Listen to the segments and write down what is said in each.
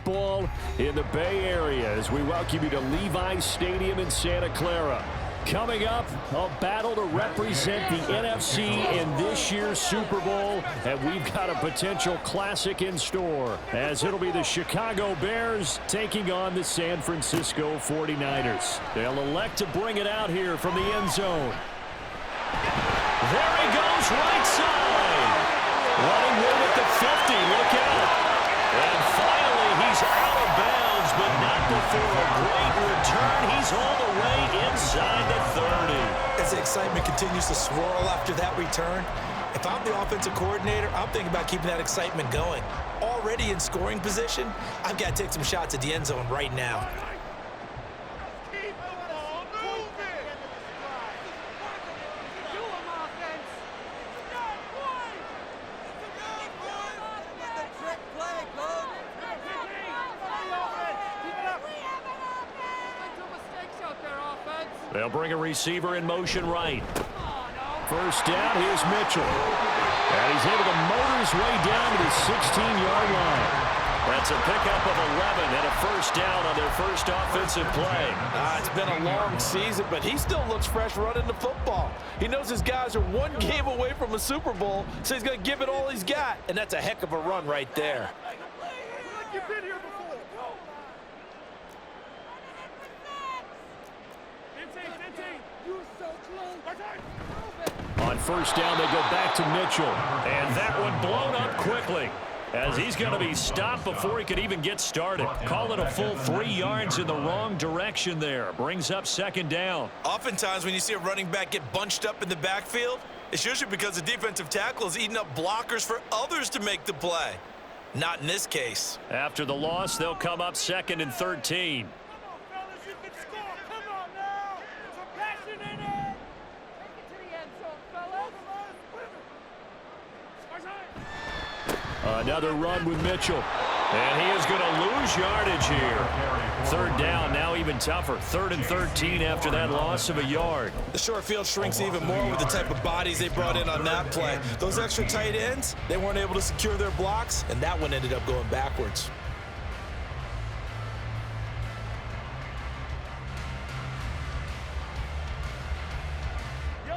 football in the Bay Area as we welcome you to Levi's Stadium in Santa Clara. Coming up, a battle to represent the NFC in this year's Super Bowl, and we've got a potential classic in store, as it'll be the Chicago Bears taking on the San Francisco 49ers. They'll elect to bring it out here from the end zone. There he goes, right side. Running with at the 50, look out. And finally, he's out of bounds, but not before a great return. He's all the way inside the 30. As the excitement continues to swirl after that return, if I'm the offensive coordinator, I'm thinking about keeping that excitement going. Already in scoring position, I've got to take some shots at the end zone right now. They'll bring a receiver in motion right. First down, here's Mitchell. And he's able to motor his way down to the 16-yard line. That's a pickup of 11 and a first down on their first offensive play. It's been a long season, but he still looks fresh running the football. He knows his guys are one game away from a Super Bowl, so he's going to give it all he's got. And that's a heck of a run right there. On first down, they go back to Mitchell. And that one blown up quickly, as he's going to be stopped before he could even get started. Call it a full 3 yards in the wrong direction there. Brings up second down. Oftentimes when you see a running back get bunched up in the backfield, it's usually because the defensive tackle is eating up blockers for others to make the play. Not in this case. After the loss, they'll come up second and 13. Another run with Mitchell. And he is going to lose yardage here. Third down, now even tougher. 3rd and 13 after that loss of a yard. The short field shrinks even more with the type of bodies they brought in on that play. Those extra tight ends, they weren't able to secure their blocks, and that one ended up going backwards.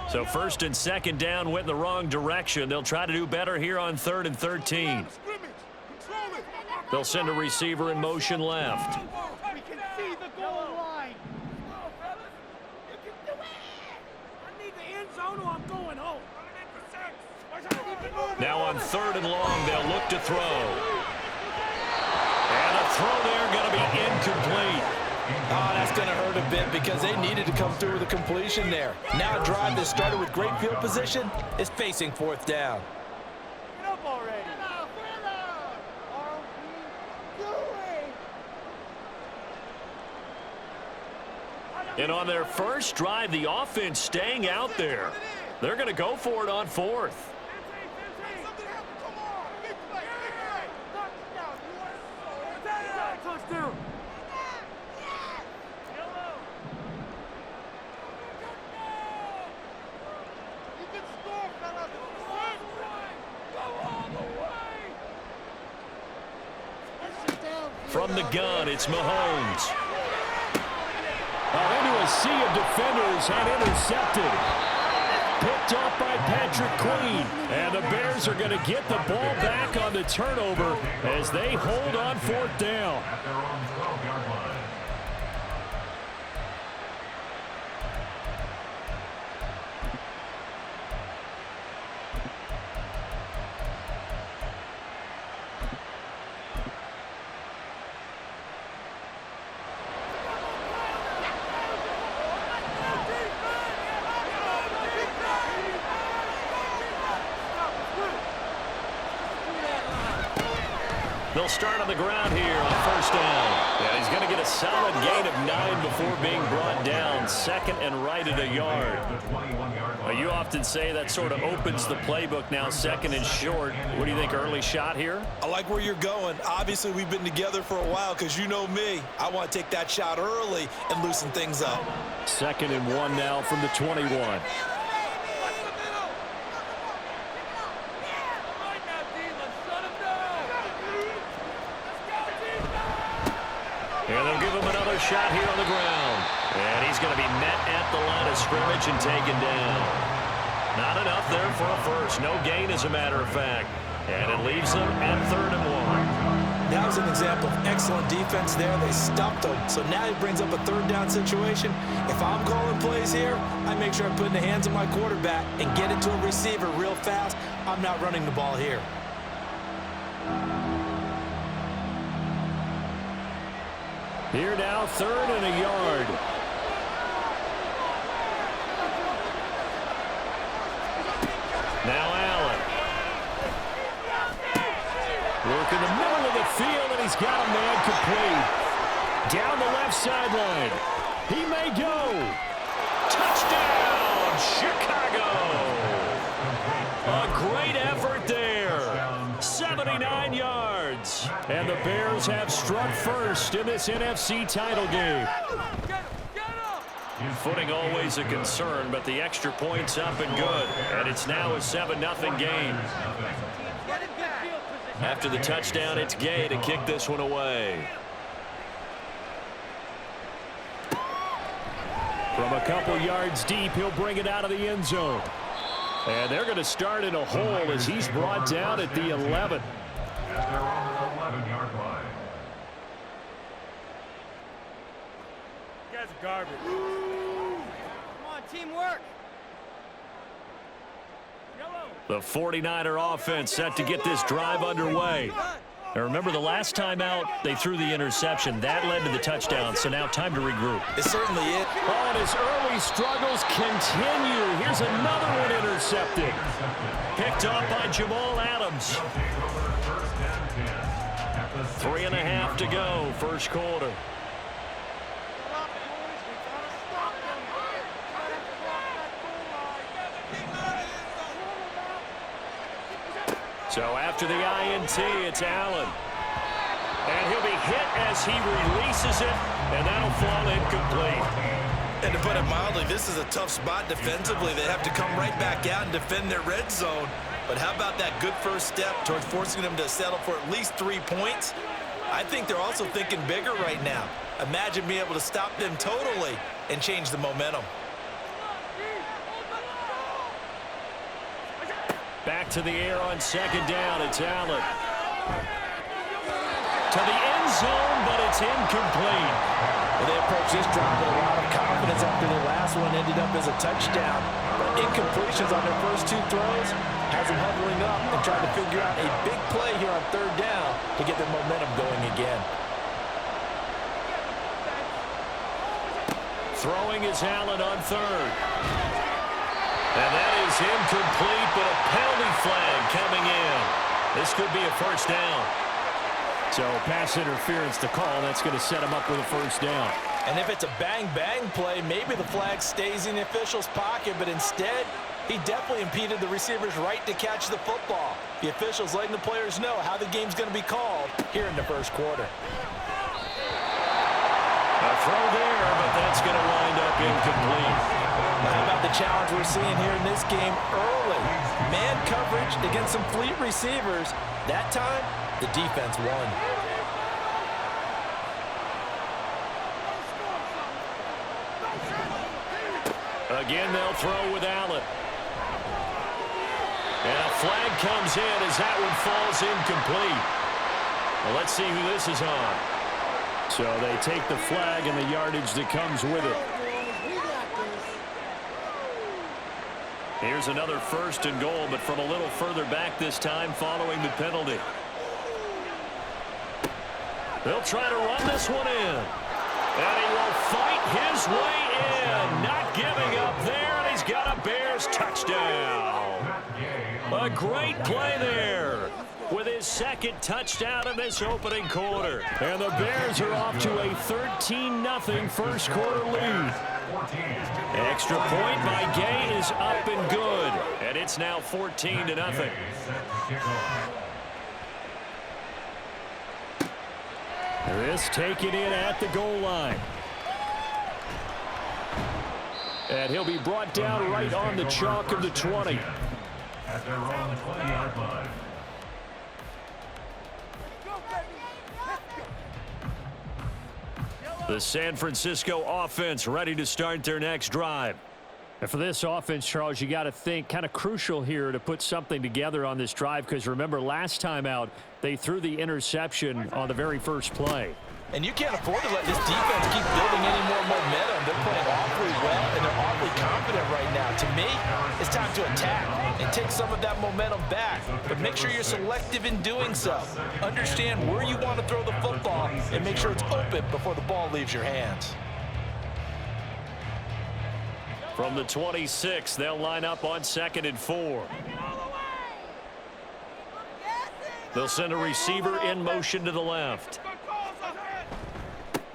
So first and second down went in the wrong direction. They'll try to do better here on 3rd and 13. They'll send a receiver in motion left. We can see the goal line. You can do it. I need the end zone or I'm going home. Now on 3rd and long, they'll look to throw. And a throw there going to be incomplete. Oh, that's going to hurt a bit because they needed to come through with a completion there. Now a drive that started with great field position is facing 4th down. Get up already. And on their first drive, the offense staying out there. They're going to go for it on 4th. Touchdown. From the gun, it's Mahomes. Into a sea of defenders and intercepted. Picked off by Patrick Queen. And the Bears are going to get the ball back on the turnover as they hold on 4th down. They'll start on the ground here on first down. And he's going to get a solid gain of 9 before being brought down. 2nd and right at a yard. You often say that sort of opens the playbook now, 2nd and short. What do you think, early shot here? I like where you're going. Obviously, we've been together for a while because you know me. I want to take that shot early and loosen things up. 2nd and 1 now from the 21. And they'll give him another shot here on the ground. And he's going to be met at the line of scrimmage and taken down. Not enough there for a first. No gain, as a matter of fact. And it leaves them at 3rd and 1. That was an example of excellent defense there. They stopped him. So now he brings up a 3rd down situation. If I'm calling plays here, I make sure I put in the hands of my quarterback and get it to a receiver real fast. I'm not running the ball here. Here now, 3rd and a yard. Now Allen. Work in the middle of the field, and he's got a man complete. Down the left sideline. He may go. Touchdown, Chicago. A great effort there. 79 yards. And the Bears have struck first in this NFC title game. Footing always a concern, but the extra point's up and good. And it's now a 7-0 game. After the touchdown, it's Gay to kick this one away. From a couple yards deep, he'll bring it out of the end zone. And they're going to start in a hole as he's brought down at the 11. At their own 11-yard line. You guys are garbage. Come on, teamwork. The 49er offense set to get this drive underway. Now remember, the last time out, they threw the interception. That led to the touchdown, so now time to regroup. It certainly is. Oh, and his early struggles continue. Here's another one intercepted. Picked off by Jamal Adams. 3.5 to go, first quarter. So after the INT, it's Allen. And he'll be hit as he releases it, and that'll fall incomplete. And to put it mildly, this is a tough spot defensively. They have to come right back out and defend their red zone. But how about that good first step towards forcing them to settle for at least 3 points? I think they're also thinking bigger right now. Imagine being able to stop them totally and change the momentum. Back to the air on 2nd down. It's Allen. To the end zone, but it's incomplete. Well, they approached this drive with a lot of confidence after their last one ended up as a touchdown. But incompletions on their first 2 throws has them huddling up and trying to figure out a big play here on 3rd down to get the momentum going again. Throwing is Allen on 3rd. And that is incomplete, but a penalty flag coming in. This could be a first down. So pass interference to call. That's going to set him up with a first down. And if it's a bang-bang play, maybe the flag stays in the official's pocket, but instead, he definitely impeded the receiver's right to catch the football. The official's letting the players know how the game's going to be called here in the first quarter. A throw there, but that's going to wind up incomplete. How about the challenge we're seeing here in this game early? Man coverage against some fleet receivers. That time, the defense won. Again, they'll throw with Allen. And a flag comes in as that one falls incomplete. Well, let's see who this is on. So they take the flag and the yardage that comes with it. Here's another 1st and goal, but from a little further back this time following the penalty. They'll try to run this one in. And he will fight his way in. Not giving up there, and he's got a Bears touchdown. A great play there with his 2nd touchdown of this opening quarter. And the Bears are off to a 13-0 first quarter lead. Extra point by Gay is up and good. And it's now 14-0. This taken in at the goal line. And he'll be brought down right on the chalk of the 20. At their own 20-yard line. The San Francisco offense ready to start their next drive. And for this offense, Charles, you got to think kind of crucial here to put something together on this drive, because remember last time out they threw the interception on the very first play. And you can't afford to let this defense keep building any more momentum. They're playing awfully well, and they're awfully confident right now. To me, it's time to attack and take some of that momentum back. But make sure you're selective in doing so. Understand where you want to throw the football and make sure it's open before the ball leaves your hands. From the 26, they'll line up on 2nd and 4. They'll send a receiver in motion to the left.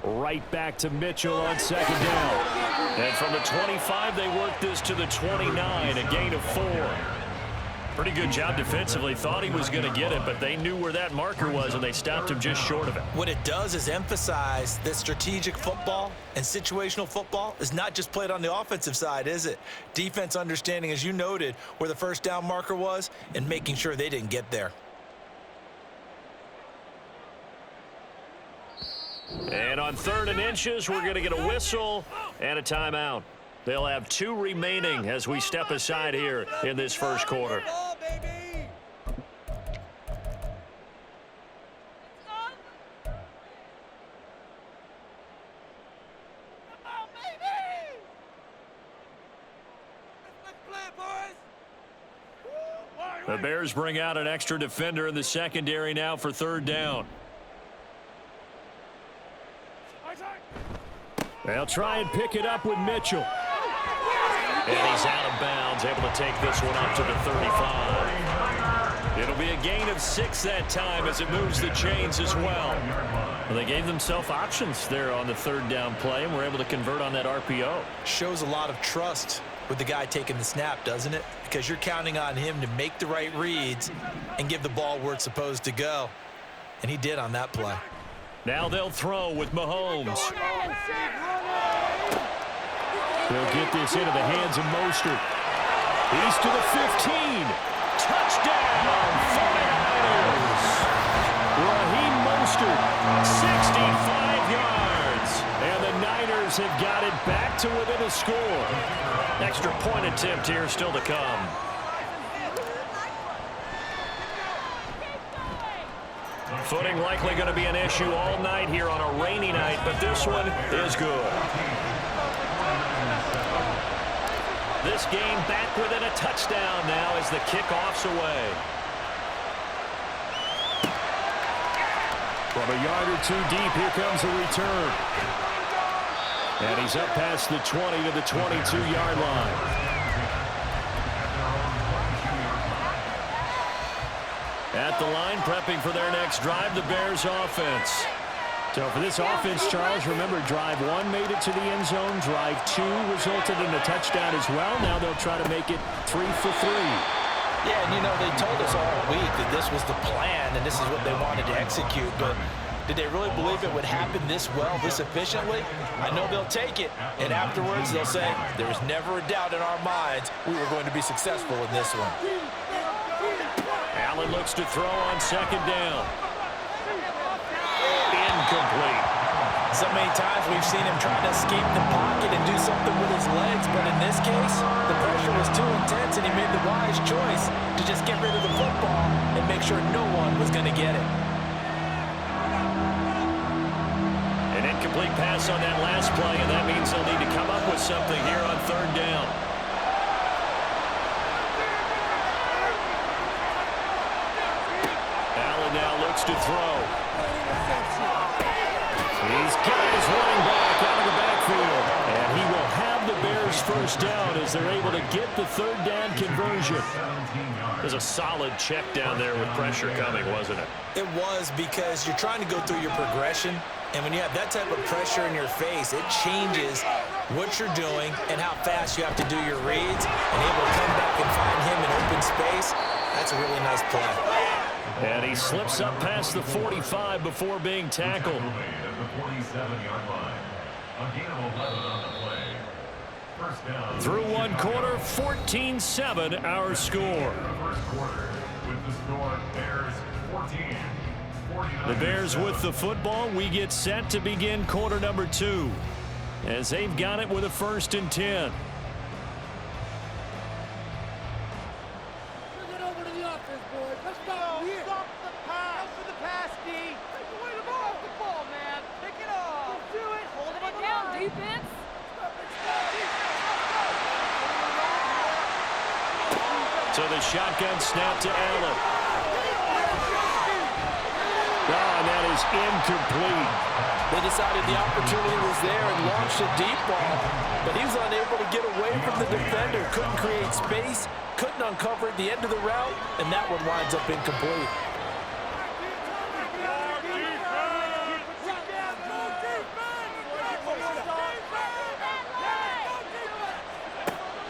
Right back to Mitchell on 2nd down. And from the 25, they work this to the 29, a gain of 4. Pretty good job defensively. Thought he was going to get it, but they knew where that marker was, and they stopped him just short of it. What it does is emphasize that strategic football and situational football is not just played on the offensive side, is it? Defense understanding, as you noted, where the first down marker was and making sure they didn't get there. And on 3rd and inches, we're going to get a whistle and a timeout. They'll have 2 remaining as we step aside here in this first quarter. The Bears bring out an extra defender in the secondary now for 3rd down. They'll try and pick it up with Mitchell. And he's out of bounds, able to take this one up to the 35. It'll be a gain of 6 that time as it moves the chains as well. Well, they gave themselves options there on the 3rd down play, and were able to convert on that RPO. Shows a lot of trust with the guy taking the snap, doesn't it? Because you're counting on him to make the right reads and give the ball where it's supposed to go. And he did on that play. Now they'll throw with Mahomes. They'll get this into the hands of Mostert. He's to the 15. Touchdown, 49ers. Raheem Mostert, 65 yards. And the Niners have got it back to within a score. Extra point attempt here still to come. Footing likely going to be an issue all night here on a rainy night, but this one is good. This game back within a touchdown now as the kickoff's away. From a yard or 2 deep, here comes a return. And he's up past the 20 to the 22-yard line. At the line, prepping for their next drive, the Bears offense. So for this offense, Charles, remember, drive 1 made it to the end zone. Drive 2 resulted in a touchdown as well. Now they'll try to make it 3 for 3. Yeah, and you know, they told us all week that this was the plan and this is what they wanted to execute, but did they really believe it would happen this well, this efficiently? I know they'll take it, and afterwards they'll say, there was never a doubt in our minds we were going to be successful in this one. Allen looks to throw on 2nd down. Incomplete. So many times we've seen him trying to escape the pocket and do something with his legs, but in this case, the pressure was too intense and he made the wise choice to just get rid of the football and make sure no one was going to get it. An incomplete pass on that last play, and that means they'll need to come up with something here on 3rd down. Allen now looks to throw. He's got his running back out of the backfield, and he will have the Bears first down as they're able to get the 3rd down conversion. There's a solid check down there with pressure coming, wasn't it? It was, because you're trying to go through your progression, and when you have that type of pressure in your face, it changes what you're doing and how fast you have to do your reads, and able to come back and find him in open space. That's a really nice play. And he slips up past the 45 before being tackled. Through 1 quarter, 14-7 our score. First quarter with the score Bears 14, The Bears with the football. We get set to begin quarter number 2 as they've got it with a 1st and 10. So the shotgun snap to Allen. Oh, and that is incomplete. They decided the opportunity was there and launched a deep ball, but he was unable to get away from the defender. Couldn't create space, couldn't uncover at the end of the route, and that one winds up incomplete.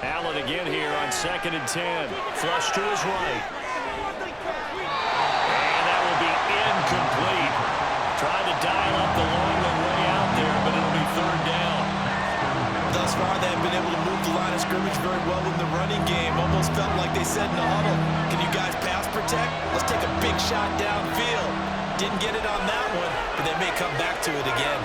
Allen again here on 2nd and 10. Flush to his right. And that will be incomplete. Trying to dial up the long way out there, but it'll be 3rd down. Thus far, they have been able to move the line of scrimmage very well in the running game. Almost felt like they said in the huddle, can you guys pass protect? Let's take a big shot downfield. Didn't get it on that one, but they may come back to it again.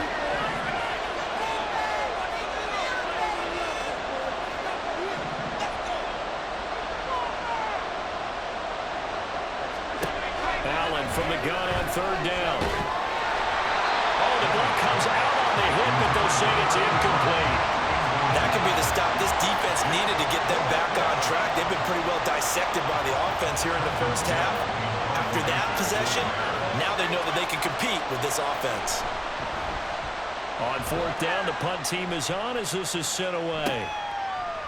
From the gun on 3rd down. Oh, the ball comes out on the hit, but they'll say it's incomplete. That could be the stop this defense needed to get them back on track. They've been pretty well dissected by the offense here in the 1st half. After that possession, now they know that they can compete with this offense. On 4th down, the punt team is on as this is sent away.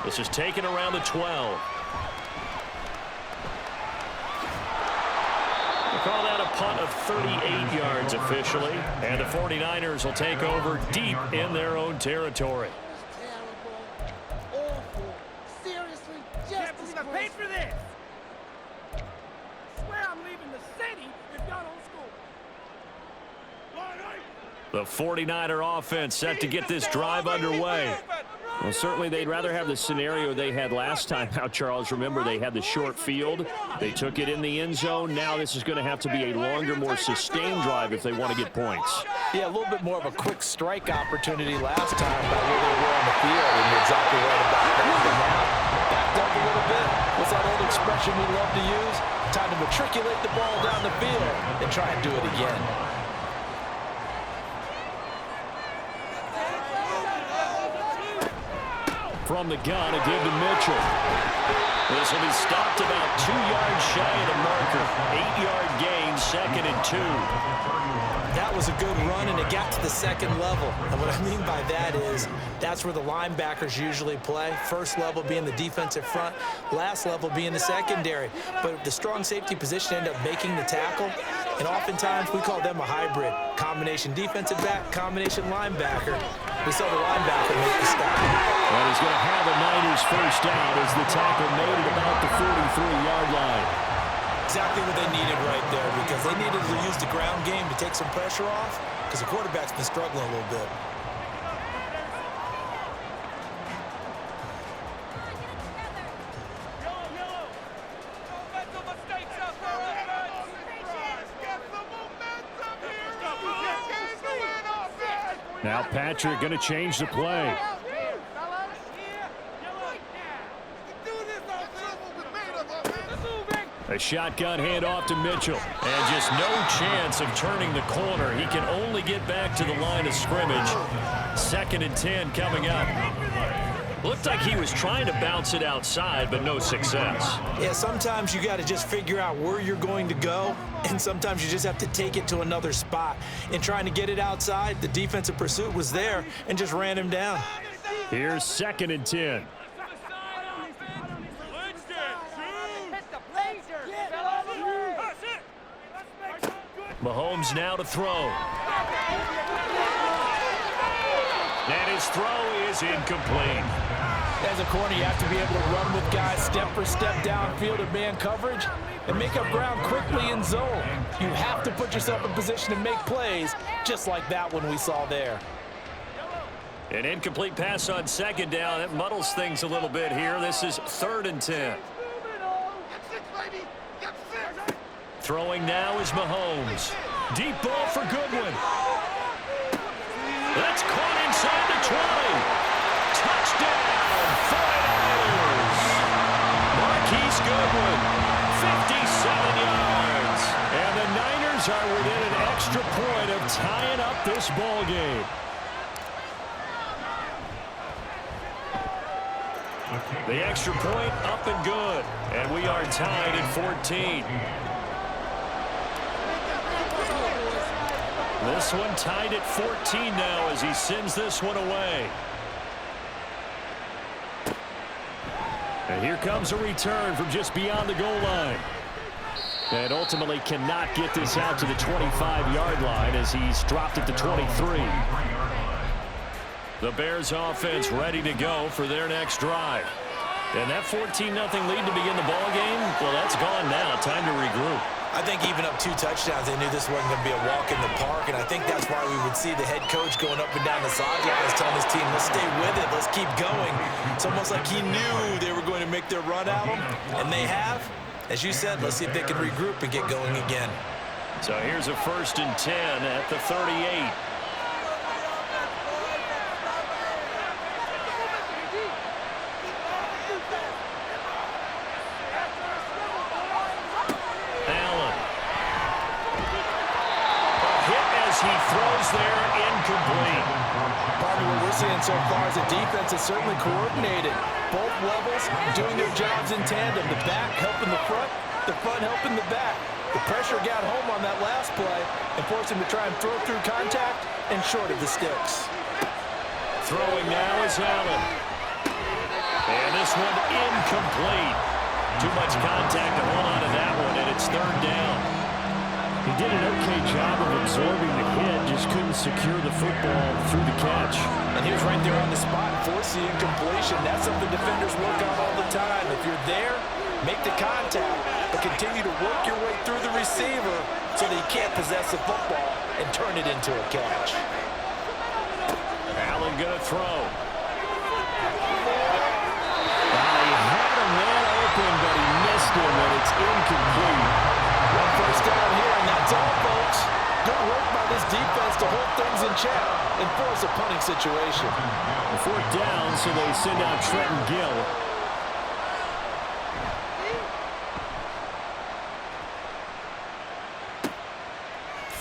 This is taken around the 12. Call that a punt of 38 yards officially, and the 49ers will take over deep in their own territory. Terrible, awful, seriously, just disgraceful. I paid for this. I swear I'm leaving the city if y'all don't score. The 49er offense set to get this drive underway. Well, certainly they'd rather have the scenario they had last time out, Charles. Remember, they had the short field. They took it in the end zone. Now this is going to have to be a longer, more sustained drive if they want to get points. Yeah, a little bit more of a quick strike opportunity last time by where they were on the field, and you're exactly right about that. But now, backed up a little bit. What's that old expression we love to use? Time to matriculate the ball down the field and try and do it again. From the gun, a give to Mitchell. This will be stopped about 2 yards shy of the marker. 8-yard gain, 2nd and 2. That was a good run, and it got to the 2nd level. And what I mean by that is that's where the linebackers usually play. First level being the defensive front, last level being the secondary. But the strong safety position ended up making the tackle, and oftentimes we call them a hybrid. Combination defensive back, combination linebacker. We saw the linebacker make the stop. And he's going to have a Niners 1st down as the tackle made at about the 43-yard line. Exactly what they needed right there, because they needed to use the ground game to take some pressure off, because the quarterback's been struggling a little bit. Now Patrick going to change the play. A shotgun handoff to Mitchell. And just no chance of turning the corner. He can only get back to the line of scrimmage. 2nd and 10 coming up. Looked like he was trying to bounce it outside, but no success. Yeah, sometimes you got to just figure out where you're going to go, and sometimes you just have to take it to another spot. In trying to get it outside, the defensive pursuit was there and just ran him down. Here's 2nd and 10. Mahomes now to throw. And his throw is incomplete. As a corner, you have to be able to run with guys step for step downfield in man coverage and make up ground quickly in zone. You have to put yourself in position to make plays, just like that one we saw there. An incomplete pass on 2nd down. It muddles things a little bit here. This is 3rd and 10. Throwing now is Mahomes. Deep ball for Goodwin. That's caught inside the 20. Touchdown, 49ers. Marquise Goodwin, 57 yards. And the Niners are within an extra point of tying up this ball game. The extra point up and good. And we are tied at 14. This one tied at 14 now as he sends this one away. And here comes a return from just beyond the goal line. And ultimately cannot get this out to the 25-yard line as he's dropped it to 23. The Bears offense ready to go for their next drive. And that 14-0 lead to begin the ball game, well, that's gone now. Time to regroup. I think even up 2 touchdowns, they knew this wasn't going to be a walk in the park, and I think that's why we would see the head coach going up and down the sidelines telling his team, let's stay with it, let's keep going. It's almost like he knew they were going to make their run at him, and they have. As you said, let's see if they can regroup and get going again. So here's a 1st and 10 at the 38. He throws there, incomplete. Probably what we're seeing so far is the defense is certainly coordinated. Both levels doing their jobs in tandem. The back helping the front helping the back. The pressure got home on that last play and forced him to try and throw through contact and short of the sticks. Throwing now is Allen. And this one incomplete. Too much contact to hold on to that one, and it's 3rd down. He did an okay job of absorbing the hit, just couldn't secure the football through the catch. And he was right there on the spot, forcing the incompletion. That's something defenders work on all the time. If you're there, make the contact, but continue to work your way through the receiver so that he can't possess the football and turn it into a catch. Allen gonna throw. He had a man open, but he missed him, and it's incomplete. One first down here, and that's all, folks. Good work by this defense to hold things in check and force a punting situation. 4th down, so they send out Trenton Gill.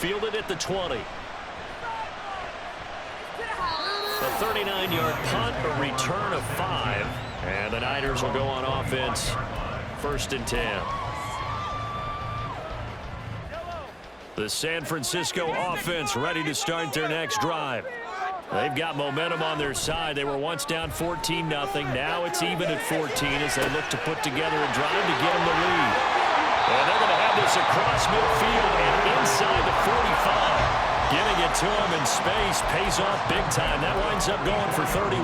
Fielded at the 20. A 39-yard punt, a return of 5. And the Niners will go on offense. 1st and 10. The San Francisco offense ready to start their next drive. They've got momentum on their side. They were once down 14-0. Now it's even at 14 as they look to put together a drive to get them the lead. And they're going to have this across midfield and inside the 45. Giving it to him in space pays off big time. That winds up going for 31.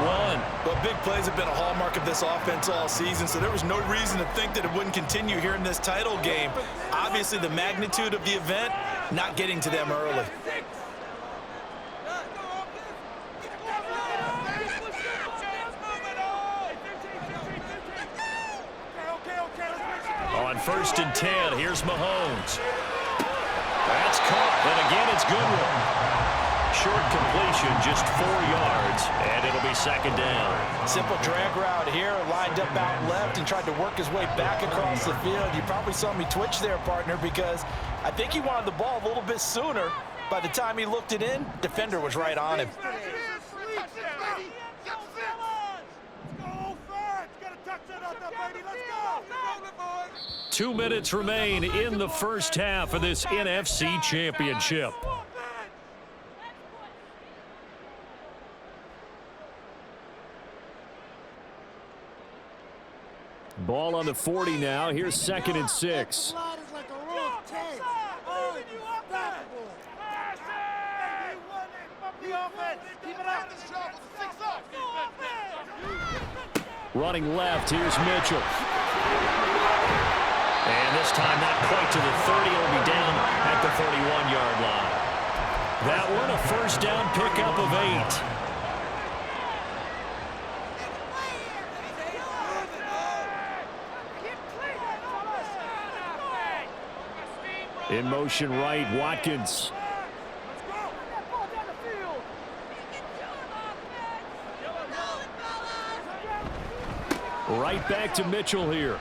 Well, big plays have been a hallmark of this offense all season, so there was no reason to think that it wouldn't continue here in this title game. Obviously, the magnitude of the event not getting to them early. On 1st and 10, here's Mahomes. That's caught, and again it's Goodwin. Short completion, just 4 yards, and it'll be 2nd down. Simple drag route here, lined up out left and tried to work his way back across the field. You probably saw me twitch there, partner, because I think he wanted the ball a little bit sooner. By the time he looked it in, defender was right on him. 2 minutes remain in the first half of this NFC Championship. Ball on the 40 now. Here's 2nd and 6. Running left, here's Mitchell. And this time not quite to the 30. It'll be down at the 31-yard line. That one a 1st down pickup of 8. In motion right, Watkins. Right back to Mitchell here.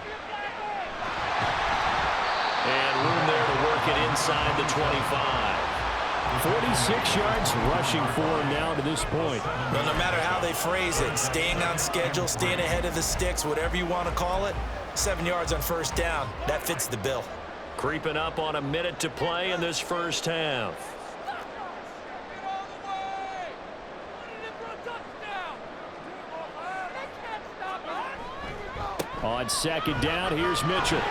And room there to work it inside the 25. 46 yards rushing for him now to this point. Well, no matter how they phrase it, staying on schedule, staying ahead of the sticks, whatever you want to call it, 7 yards on first down, that fits the bill. Creeping up on a minute to play in this first half. On second down, here's Mitchell.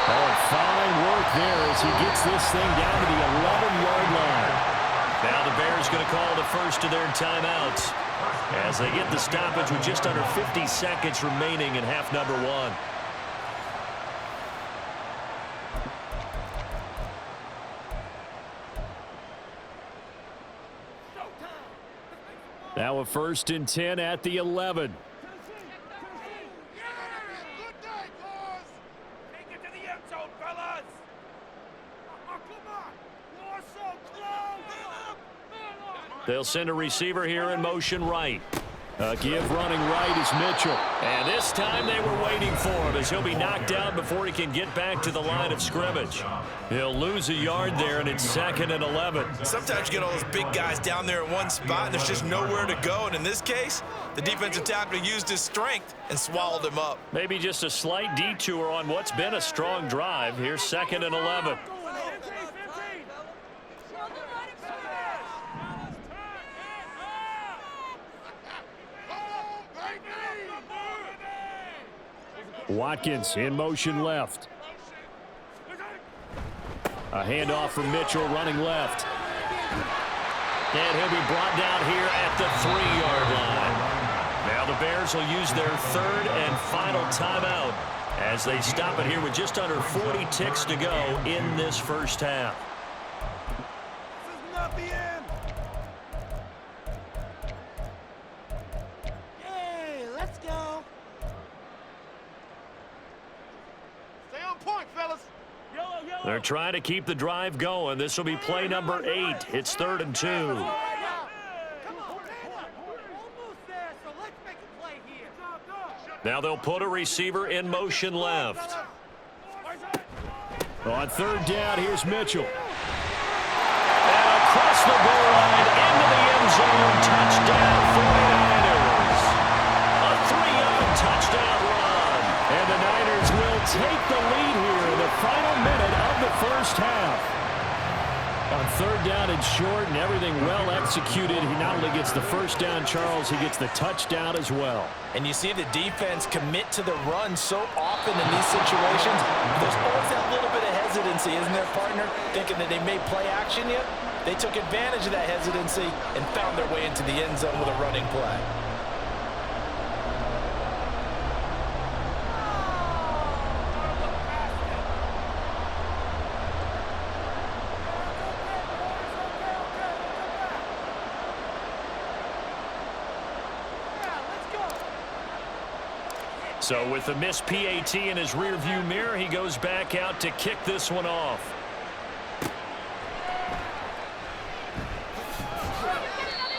Oh, fine work there as he gets this thing down to the 11-yard line. Now the Bears going to call the first of their timeouts as they get the stoppage with just under 50 seconds remaining in half number 1. Now a 1st and 10 at the 11. They'll send a receiver here in motion right. Give running right is Mitchell. And this time they were waiting for him as he'll be knocked down before he can get back to the line of scrimmage. He'll lose a yard there, and it's 2nd and 11. Sometimes you get all those big guys down there in one spot, and there's just nowhere to go. And in this case, the defensive tackle used his strength and swallowed him up. Maybe just a slight detour on what's been a strong drive. Here's 2nd and 11. Watkins in motion left. A handoff from Mitchell running left. And he'll be brought down here at the 3-yard line. Now the Bears will use their 3rd and final timeout as they stop it here with just under 40 ticks to go in this first half. This is not the end. Hey, let's go. Stay on point, fellas. Yellow, yellow. They're trying to keep the drive going. This will be play number 8. It's 3rd and 2. Come on, man up. We're almost there, so let's make a play here. Now they'll put a receiver in motion left. On 3rd down, here's Mitchell. And across the goal line into the end zone. Touchdown 49ers. A 3-yard touchdown run. And the Niners will take the lead here in the final minute of the first half. On 3rd down and short and everything well executed, he not only gets the first down, Charles, he gets the touchdown as well. And you see the defense commit to the run so often in these situations. There's always that little bit of hesitancy, isn't there, partner? Thinking that they may play action yet. They took advantage of that hesitancy and found their way into the end zone with a running play. So with the missed PAT in his rearview mirror, he goes back out to kick this one off.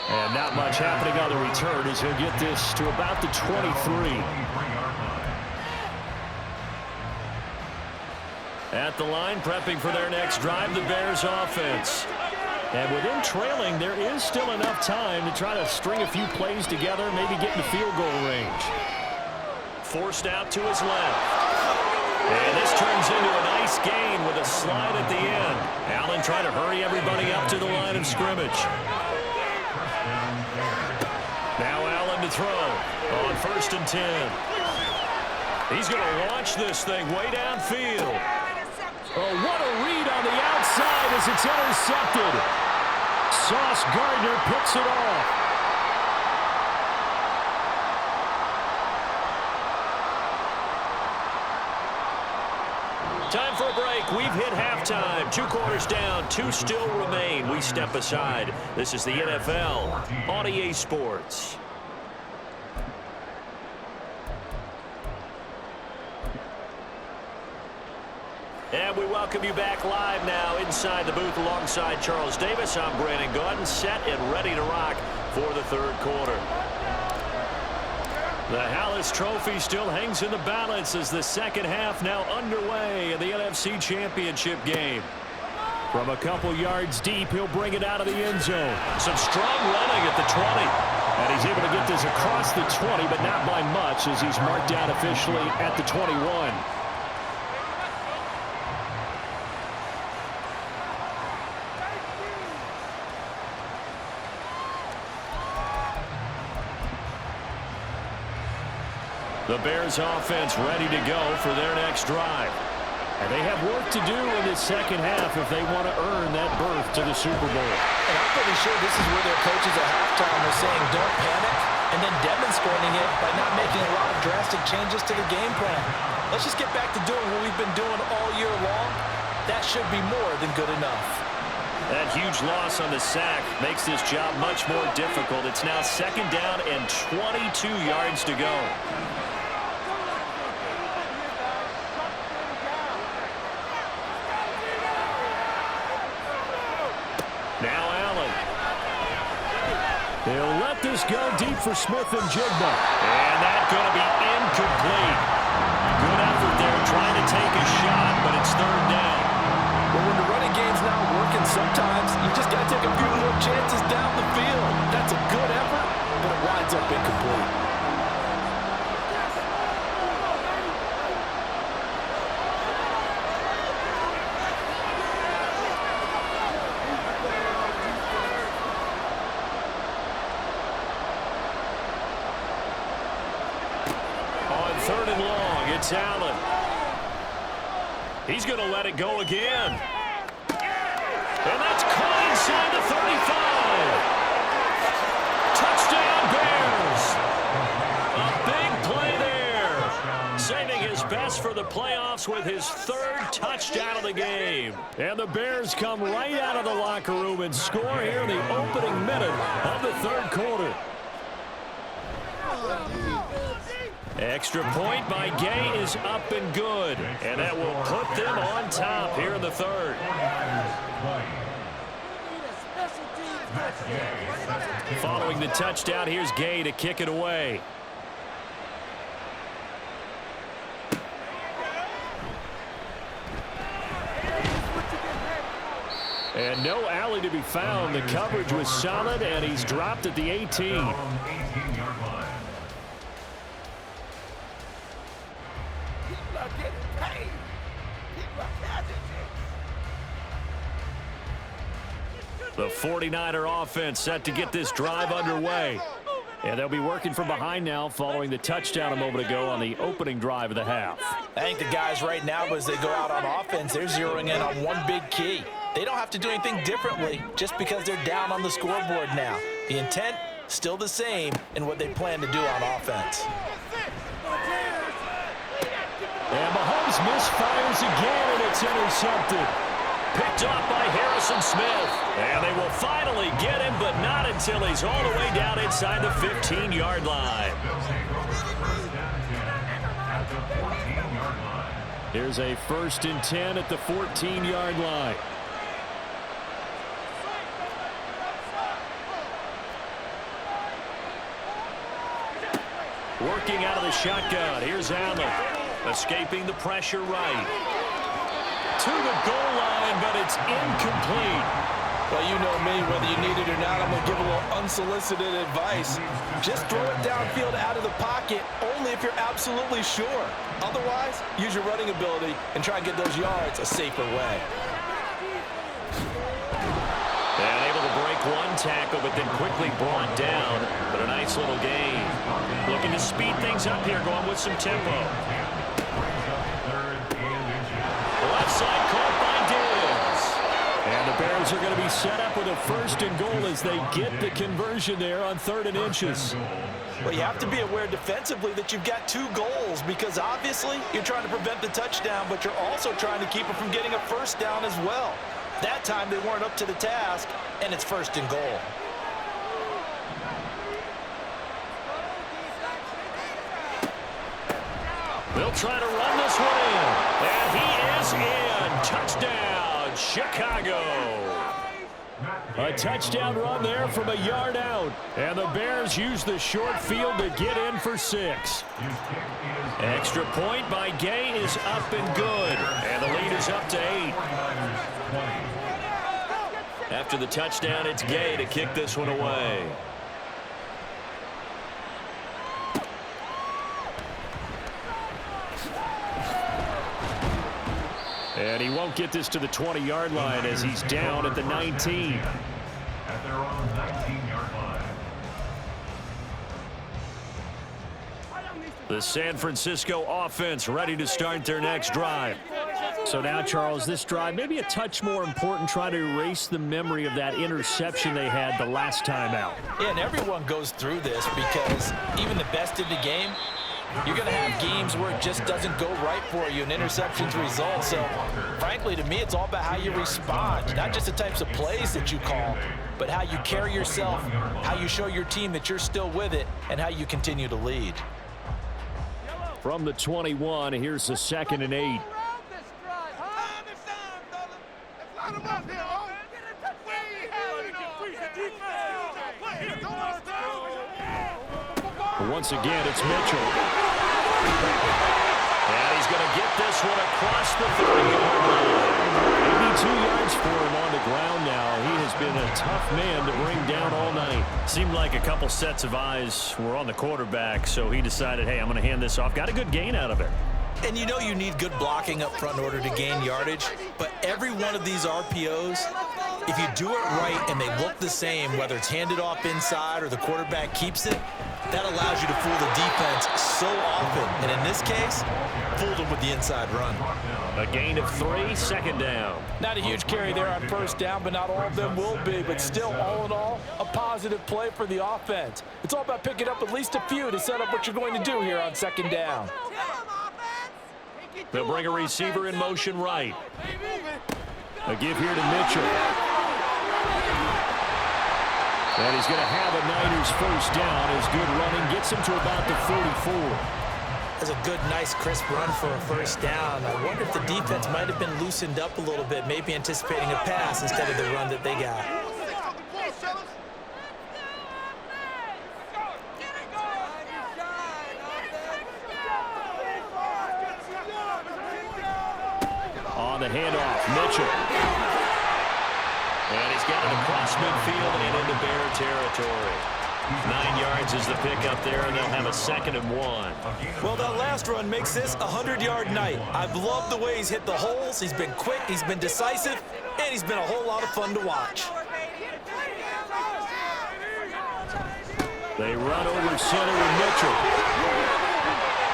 And not much happening on the return as he'll get this to about the 23. At the line, prepping for their next drive, the Bears offense. And within trailing, there is still enough time to try to string a few plays together, maybe get in the field goal range. Forced out to his left. And this turns into a nice gain with a slide at the end. Allen trying to hurry everybody up to the line of scrimmage. Now Allen to throw on 1st and 10. He's going to launch this thing way downfield. Oh, what a read on the outside as it's intercepted. Sauce Gardner picks it off. Time for a break. We've hit halftime. 2 quarters down. 2 still remain. We step aside. This is the NFL on EA Sports. And we welcome you back live now inside the booth alongside Charles Davis. I'm Brandon Gaudin, set and ready to rock for the third quarter. The Hallis Trophy still hangs in the balance as the second half now underway in the NFC Championship game. From a couple yards deep, he'll bring it out of the end zone. Some strong running at the 20. And he's able to get this across the 20, but not by much as he's marked down officially at the 21. The Bears offense ready to go for their next drive. And they have work to do in this second half if they want to earn that berth to the Super Bowl. And I'm pretty sure this is where their coaches at halftime were saying don't panic, and then demonstrating it by not making a lot of drastic changes to the game plan. Let's just get back to doing what we've been doing all year long. That should be more than good enough. That huge loss on the sack makes this job much more difficult. It's now second down and 22 yards to go. Now Allen. They'll let this go deep for Smith and Jigba. And that's going to be incomplete. Good effort there trying to take a shot, but it's third down. Well, when the running game's not working, sometimes you just got to take a few little chances down the field. That's a good effort, but it winds up incomplete. Third and long, it's Allen. He's going to let it go again. And that's caught inside the 35. Touchdown, Bears. A big play there. Saving his best for the playoffs with his third touchdown of the game. And the Bears come right out of the locker room and score here in the opening minute of the third quarter. Extra point by Gay is up and good. And that will put them on top here in the third. Following the touchdown, here's Gay to kick it away. And no alley to be found. The coverage was solid, and he's dropped at the 18. The 49er offense set to get this drive underway. And they'll be working from behind now following the touchdown a moment ago on the opening drive of the half. I think the guys right now, as they go out on offense, they're zeroing in on one big key. They don't have to do anything differently just because they're down on the scoreboard now. The intent, still the same in what they plan to do on offense. And Mahomes misfires again, and it's intercepted. Picked off by Harrison Smith. And they will finally get him, but not until he's all the way down inside the 15-yard line. Here's a 1st and 10 at the 14-yard line. Working out of the shotgun. Here's Allen. Escaping the pressure right. To the goal line, but it's incomplete. Well, you know me, whether you need it or not, I'm going to give a little unsolicited advice. Just throw it downfield out of the pocket, only if you're absolutely sure. Otherwise, use your running ability and try and get those yards a safer way. And able to break one tackle, but then quickly brought down. But a nice little gain. Looking to speed things up here, going with some tempo. Left side caught by Diggs. And the Bears are going to be set up with a 1st and goal as they get the conversion there on 3rd and inches. Well, you have to be aware defensively that you've got 2 goals because obviously you're trying to prevent the touchdown, but you're also trying to keep it from getting a 1st down as well. That time they weren't up to the task, and it's 1st and goal. They'll try to run this one in. And he is in. Chicago. A touchdown run there from a yard out. And the Bears use the short field to get in for 6. Extra point by Gay is up and good. And the lead is up to 8. After the touchdown, it's Gay to kick this one away. And he won't get this to the 20-yard line as he's down at the 19. At their own 19-yard line. The San Francisco offense ready to start their next drive. So now, Charles, this drive maybe a touch more important, trying to erase the memory of that interception they had the last time out. Yeah, and everyone goes through this because even the best in the game, you're going to have games where it just doesn't go right for you, and interceptions result. So, frankly, to me, it's all about how you respond, not just the types of plays that you call, but how you carry yourself, how you show your team that you're still with it, and how you continue to lead. From the 21, here's the 2nd and 8. Once again, it's Mitchell. And he's going to get this one across the 30-yard line. 82 yards for him on the ground now. He has been a tough man to bring down all night. Seemed like a couple sets of eyes were on the quarterback, so he decided, hey, I'm going to hand this off. Got a good gain out of it. And you know you need good blocking up front in order to gain yardage, but every one of these RPOs, if you do it right and they look the same, whether it's handed off inside or the quarterback keeps it, that allows you to fool the defense so often. And in this case, fooled them with the inside run. A gain of 3, 2nd down. Not a huge carry there on 1st down, but not all of them will be. But still, all in all, a positive play for the offense. It's all about picking up at least a few to set up what you're going to do here on 2nd down. They'll bring a receiver in motion right. A give here to Mitchell. And he's going to have a Niners 1st down. His good running gets him to about the 44. That's a good, nice, crisp run for a 1st down. I wonder if the defense might have been loosened up a little bit, maybe anticipating a pass instead of the run that they got. On the handoff, Mitchell. And he's got it across midfield and into Bear territory. 9 yards is the pickup there, and they'll have a 2nd and 1. Well, that last run makes this a 100-yard night. I've loved the way he's hit the holes. He's been quick, he's been decisive, and he's been a whole lot of fun to watch. They run over center with Mitchell.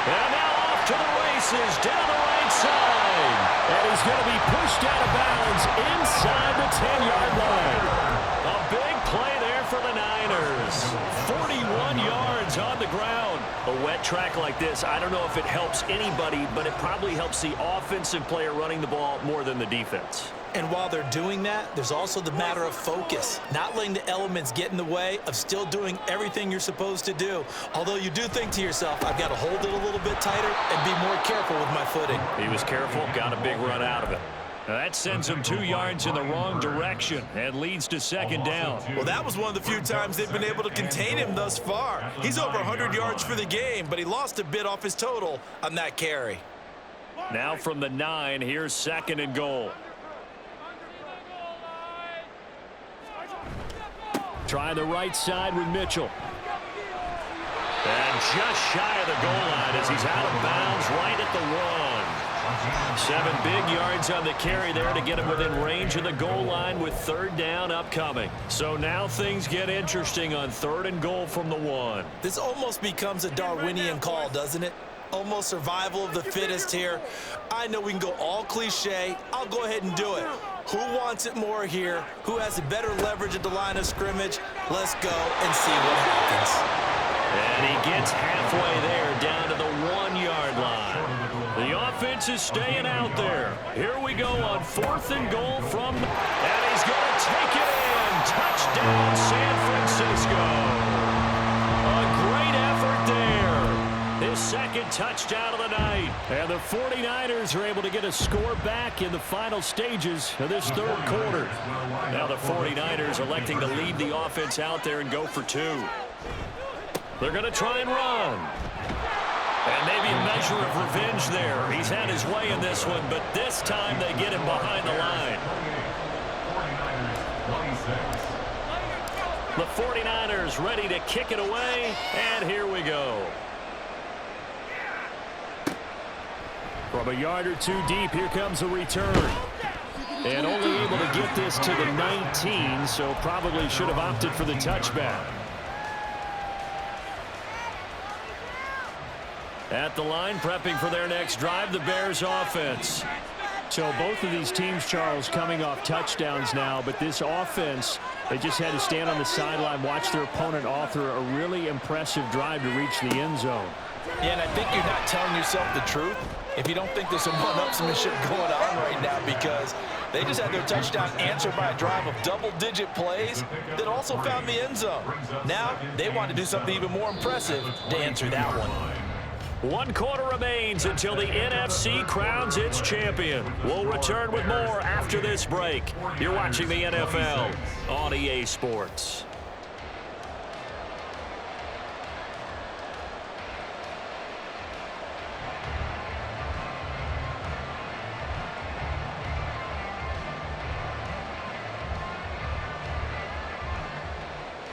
And now off to the races down the right side. And he's going to be pushed out of bounds inside the 10-yard line. A big play there for the Niners. 41 yards on the ground. A wet track like this, I don't know if it helps anybody, but it probably helps the offensive player running the ball more than the defense. And while they're doing that, there's also the matter of focus, not letting the elements get in the way of still doing everything you're supposed to do. Although you do think to yourself, I've got to hold it a little bit tighter and be more careful with my footing. He was careful, got a big run out of it. Now that sends him 2 yards in the wrong direction and leads to 2nd down. Well, that was one of the few times they've been able to contain him thus far. He's over 100 yards for the game, but he lost a bit off his total on that carry. Now from the 9, here's 2nd and goal. Try the right side with Mitchell. And just shy of the goal line as he's out of bounds right at the 1. 7 big yards on the carry there to get him within range of the goal line with 3rd down upcoming. So now things get interesting on 3rd and goal from the 1. This almost becomes a Darwinian call, doesn't it? Almost survival of the fittest here. I know we can go all cliche. I'll go ahead and do it. Who wants it more here? Who has a better leverage at the line of scrimmage? Let's go and see what happens. And he gets halfway there down to the 1-yard line. The offense is staying out there. Here we go on 4th and goal from, and he's going to take it in. Touchdown, San Francisco. A great effort there. His 2nd second touchdown of the night. And the 49ers are able to get a score back in the final stages of this third quarter. Now the 49ers electing to leave the offense out there and go for two. They're going to try and run. And maybe a measure of revenge there. He's had his way in this one, but this time they get him behind the line. The 49ers ready to kick it away, and here we go. From a yard or two deep, here comes a return. And only able to get this to the 19, so probably should have opted for the touchback. At the line, prepping for their next drive, the Bears offense. So both of these teams, Charles, coming off touchdowns now, but this offense, they just had to stand on the sideline, watch their opponent author a really impressive drive to reach the end zone. Yeah, and I think you're not telling yourself the truth if you don't think there's some one-upsmanship going on right now, because they just had their touchdown answered by a drive of double-digit plays that also found the end zone. Now they want to do something even more impressive to answer that one. 1 quarter remains until the NFC crowns its champion. We'll return with more after this break. You're watching the NFL on EA Sports.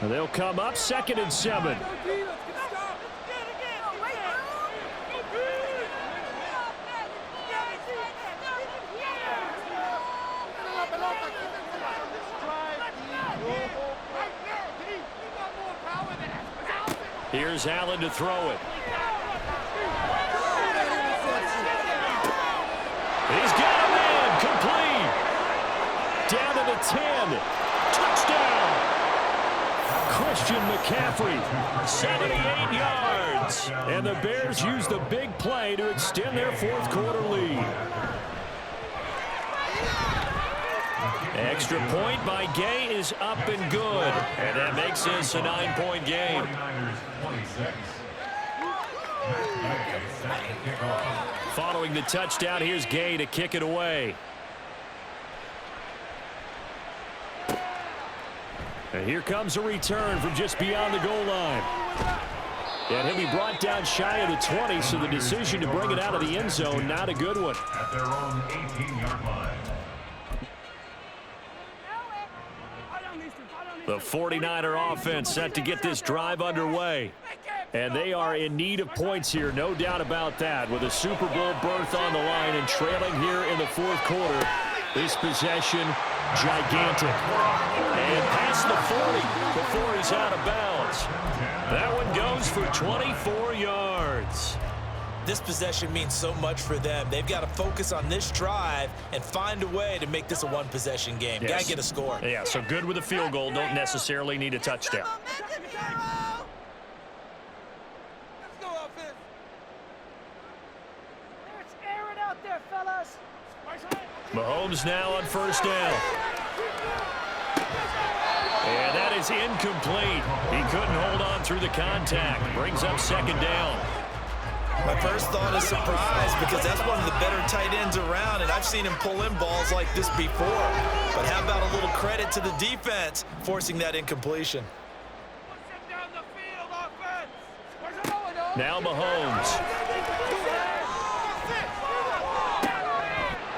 They'll come up 2nd and 7. Here's Allen to throw it. He's got a man, complete. Down to the 10. Touchdown. Christian McCaffrey, 78 yards. And the Bears use the big play to extend their 4th quarter lead. Extra point by Gay is up and good. And that makes this a 9-point game. Following the touchdown, here's Gay to kick it away. And here comes a return from just beyond the goal line. And he'll be brought down shy of the 20, so the decision to bring it out of the end zone, not a good one. At their own 18-yard line. The 49er offense set to get this drive underway. And they are in need of points here, no doubt about that. With a Super Bowl berth on the line and trailing here in the 4th quarter, this possession, gigantic. And past the 40 before he's out of bounds. That one goes for 24 yards. This possession means so much for them. They've got to focus on this drive and find a way to make this a one-possession game. Yes. Got to get a score. Yeah, so good with a field goal. Don't necessarily need a touchdown. Mahomes now on 1st down. And that is incomplete. He couldn't hold on through the contact. Brings up 2nd down. My first thought is surprise, because that's one of the better tight ends around, and I've seen him pull in balls like this before. But how about a little credit to the defense forcing that incompletion? Now Mahomes.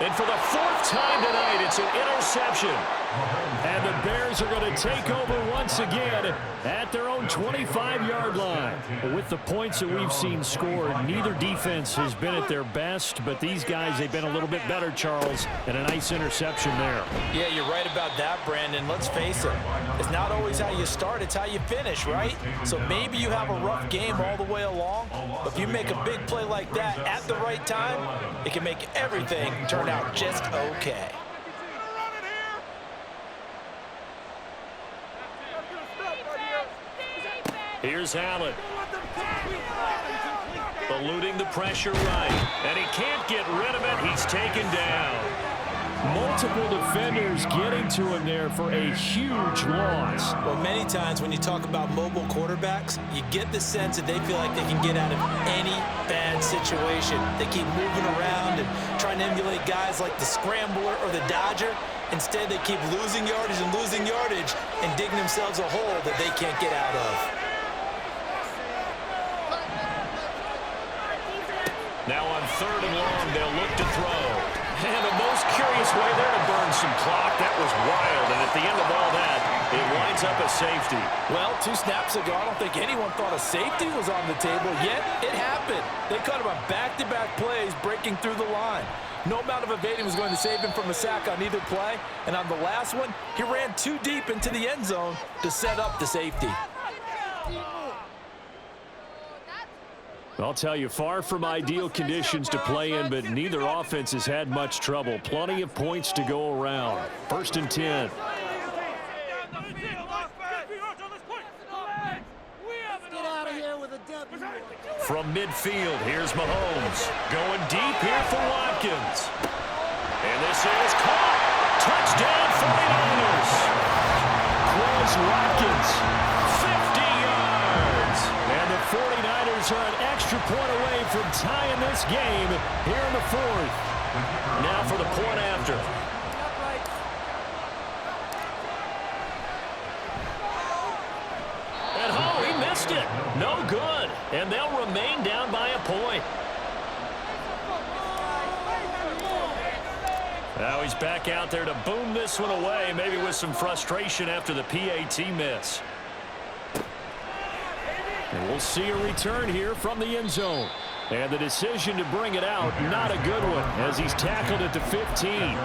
And for the 4th time tonight, it's an interception. And the Bears are going to take over once again at their own 25-yard line. With the points that we've seen scored, neither defense has been at their best, but these guys, they've been a little bit better, Charles, and a nice interception there. Yeah, you're right about that, Brandon. Let's face it. It's not always how you start, it's how you finish, right? So maybe you have a rough game all the way along, but if you make a big play like that at the right time, it can make everything turn out just okay. Here's Allen. Eluding the pressure right. And he can't get rid of it. He's taken down. Multiple defenders getting to him there for a huge loss. Well, many times when you talk about mobile quarterbacks, you get the sense that they feel like they can get out of any bad situation. They keep moving around and trying to emulate guys like the Scrambler or the Dodger. Instead, they keep losing yardage and digging themselves a hole that they can't get out of. Now on 3rd and long, they'll look to throw. And the most curious way there to burn some clock. That was wild. And at the end of all that, it winds up a safety. Well, 2 snaps ago, I don't think anyone thought a safety was on the table, yet it happened. They caught him on back-to-back plays breaking through the line. No amount of evading was going to save him from a sack on either play. And on the last one, he ran too deep into the end zone to set up the safety. I'll tell you, far from ideal conditions to play in, but neither offense has had much trouble. Plenty of points to go around. 1st and 10. From midfield, here's Mahomes. Going deep here for Watkins. And this is caught. Touchdown 49ers. Quez Watkins, 50 yards. And the 49ers are an extra point away from tying this game here in the 4th. Now for the point after. He missed it. No good. And they'll remain down by a point. Now he's back out there to boom this one away, maybe with some frustration after the PAT miss. And we'll see a return here from the end zone. And the decision to bring it out, not a good one, as he's tackled at the 15.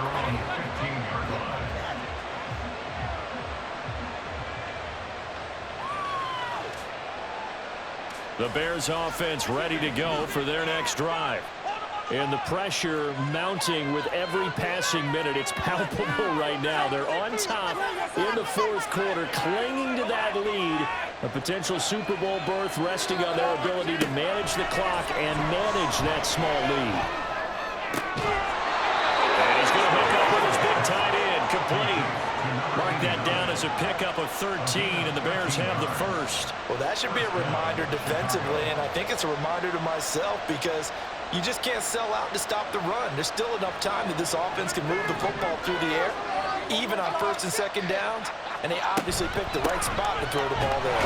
The Bears offense ready to go for their next drive. And the pressure mounting with every passing minute. It's palpable right now. They're on top in the 4th quarter, clinging to that lead. A potential Super Bowl berth resting on their ability to manage the clock and manage that small lead. And he's going to hook up with his big tight end, complete. Mark that down as a pickup of 13, and the Bears have the first. Well, that should be a reminder defensively, and I think it's a reminder to myself because you just can't sell out to stop the run. There's still enough time that this offense can move the football through the air, even on 1st and 2nd downs, and they obviously picked the right spot to throw the ball there.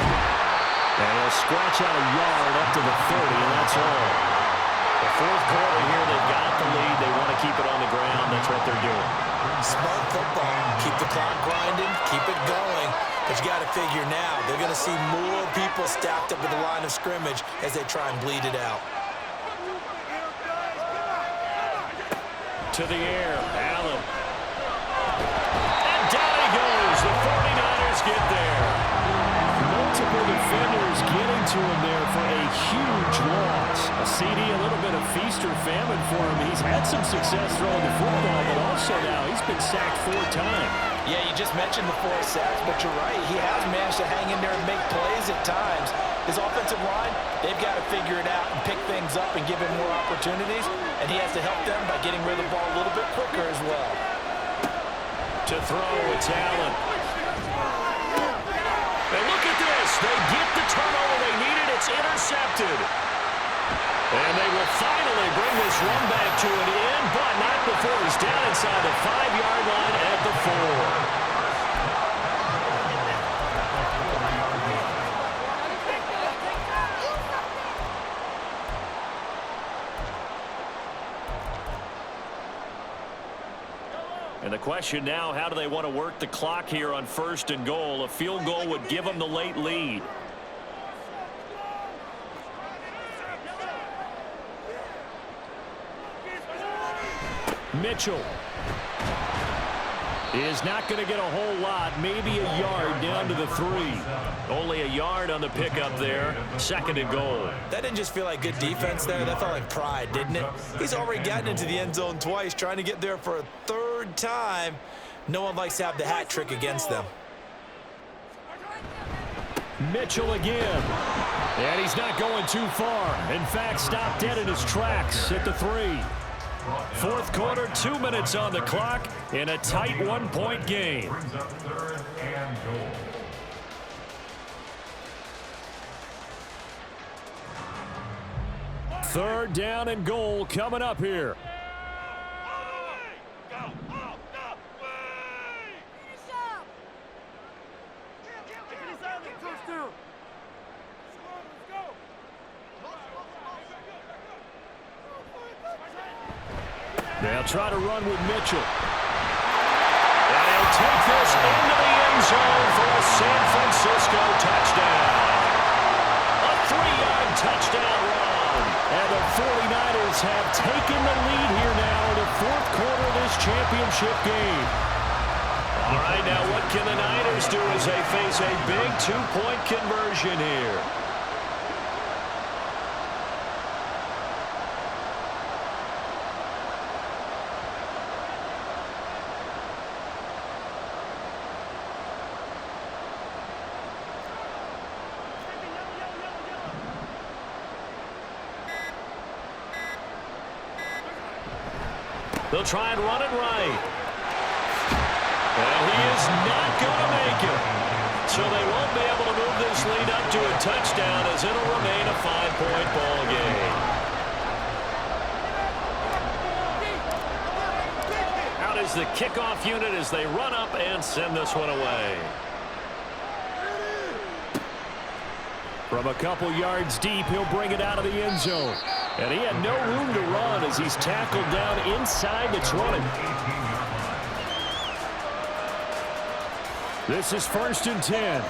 And they'll scratch out a yard up to the 30, and that's all. The 4th quarter here, they've got the lead. They want to keep it on the ground. That's what they're doing. Smart football. Keep the clock grinding, keep it going. But you got to figure now, they're going to see more people stacked up at the line of scrimmage as they try and bleed it out. To the air, Allen. And down he goes. The 49ers get there. Multiple defenders getting to him there for a huge loss. A CD, a little bit of feast or famine for him. He's had some success throwing the football, but also now he's been sacked 4 times. Yeah, you just mentioned the 4 sacks, but you're right. He has managed to hang in there and make plays at times. His offensive line, they've got to figure it out and pick things up and give him more opportunities, and he has to help them by getting rid of the ball a little bit quicker as well. To throw, it's Allen. And look at this. They get the turnover they needed. It's intercepted. And they will finally bring this run back to an end, but not before he's down inside the 5-yard line at the 4. And the question now, how do they want to work the clock here on 1st and goal? A field goal would give them the late lead. Mitchell is not going to get a whole lot, maybe a yard down to the 3. Only a yard on the pickup there. 2nd and goal. That didn't just feel like good defense there. That felt like pride, didn't it? He's already gotten into the end zone twice, trying to get there for a 3rd time. No one likes to have the hat trick against them. Mitchell again. And he's not going too far. In fact, stopped dead in his tracks at the 3. Fourth quarter, 2 minutes on the clock in a tight 1-point game. Brings up third and goal. Third down and goal coming up here. They'll try to run with Mitchell. And he'll take this into the end zone for a San Francisco touchdown. A 3-yard touchdown run. And the 49ers have taken the lead here now in the fourth quarter of this championship game. All right, now what can the Niners do as they face a big 2-point conversion here? They'll try and run it right. And he is not going to make it. So they won't be able to move this lead up to a touchdown as it'll remain a 5-point ball game. Out is the kickoff unit as they run up and send this one away. From a couple yards deep, he'll bring it out of the end zone. And he had no room to run as he's tackled down inside the 20. This is 1st and 10.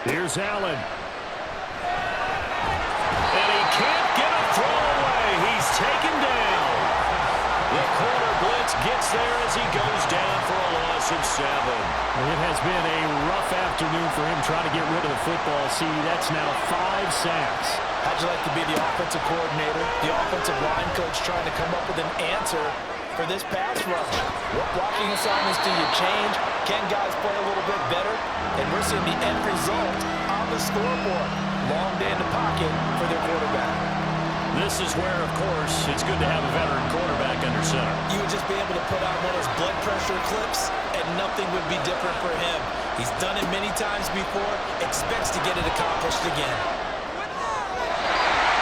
Here's Allen. And he can't get a throw away. He's taken down. The corner blitz gets there as he goes down for a loss of 7. It has been a rough afternoon for him trying to get rid of the football. See, that's now 5 sacks. How'd you like to be the offensive coordinator, the offensive line coach trying to come up with an answer for this pass rush? What blocking assignments do you change? Can guys play a little bit better? And we're seeing the end result on the scoreboard. Long day in the pocket for their quarterback. This is where, of course, it's good to have a veteran quarterback under center. You would just be able to put out one of those blood pressure clips, and nothing would be different for him. He's done it many times before, expects to get it accomplished again.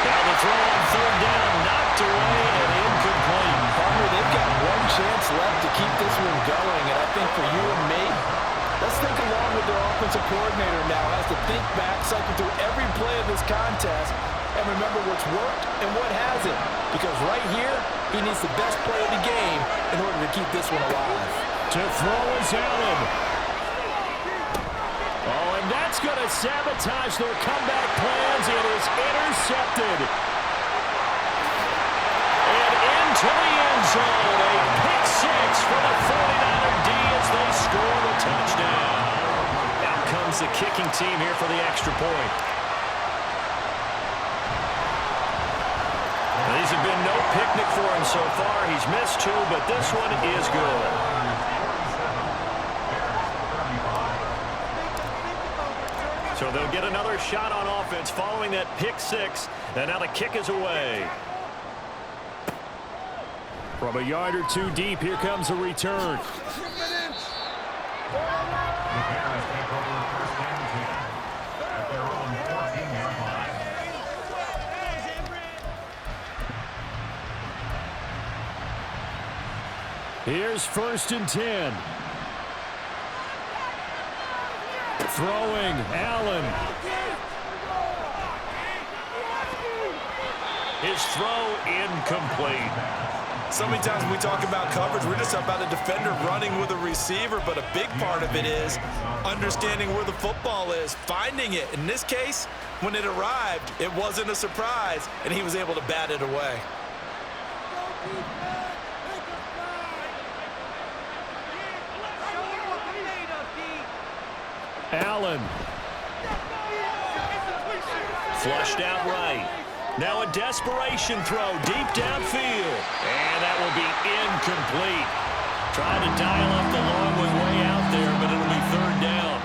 Now the throw on 3rd down, knocked away and incomplete. Palmer, they've got one chance left to keep this one going, and I think for you and me, let's think along with their offensive coordinator now, has to think back, cycle through every play of this contest, and remember what's worked and what hasn't. Because right here, he needs the best play of the game in order to keep this one alive. To throw is Allen. Oh, and that's going to sabotage their comeback plans. It is intercepted. And into the end zone. A pick 6 for the 49er D as they score the touchdown. Out comes the kicking team here for the extra point. These have been no picnic for him so far. He's missed 2, but this one is good. So they'll get another shot on offense following that pick 6, and now the kick is away. From a yard or 2 deep, here comes a return. Here's 1st and 10. Throwing, Allen. His throw incomplete. So many times when we talk about coverage, we're just about a defender running with a receiver, but a big part of it is understanding where the football is, finding it. In this case, when it arrived, it wasn't a surprise, and he was able to bat it away. Allen. Flushed out right. Now a desperation throw deep downfield. And that will be incomplete. Trying to dial up the long one way out there, but it'll be third down.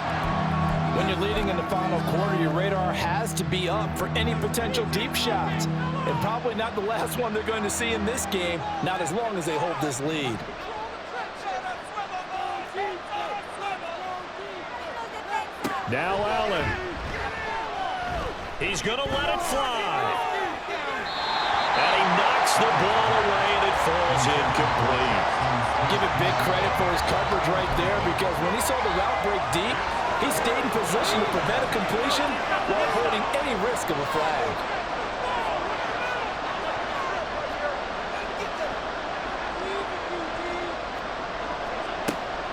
When you're leading in the final quarter, your radar has to be up for any potential deep shots. And probably not the last one they're going to see in this game, not as long as they hold this lead. Now Allen. He's going to let it fly. And he knocks the ball away, and it falls incomplete. Give it big credit for his coverage right there, because when he saw the route break deep, he stayed in position to prevent a completion while avoiding any risk of a flag.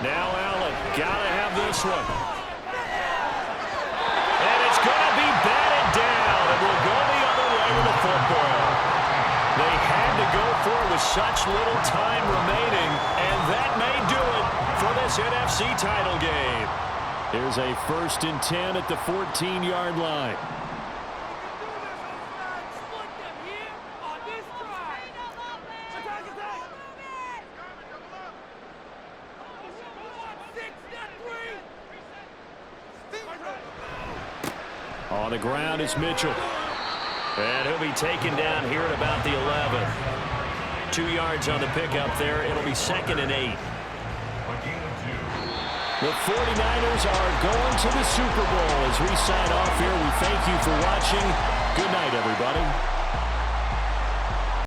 Now Allen. Gotta have this one. And it's going to be batted down. It will go the other way with the football. They had to go for it with such little time remaining, and that may do it for this NFC title game. Here's a 1st and 10 at the 14-yard line. On the ground is Mitchell. And he'll be taken down here at about the 11. 2 yards on the pickup there. It'll be 2nd and 8. The 49ers are going to the Super Bowl. As we sign off here, we thank you for watching. Good night, everybody.